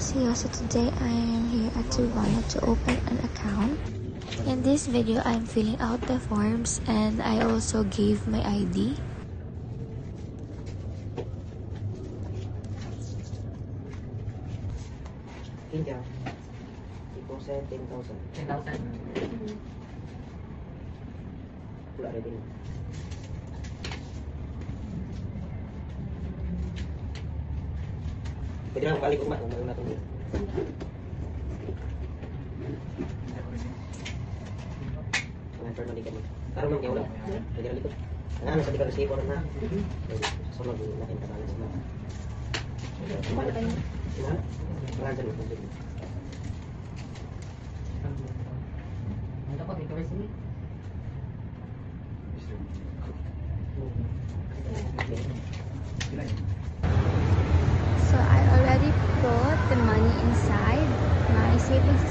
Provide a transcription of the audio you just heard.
Annyeonghaseyo. So today I am here at Tubano to open an account. In this video, I'm filling out the forms and I also gave my ID. India, people said 10,000. 10,000. Wala rin din. Pwede lang balik umat kung meron natin dito. Transfer na likat mo. Taro man kaya wala. Pwede lang likot. Ang ano sa likat na siya ko na. Sunod na natin tabalan sa mga. Kumala tayo. Kumala? Kumala dyan mo. Ano po? Dito rin sila. So I already put the money inside. My savings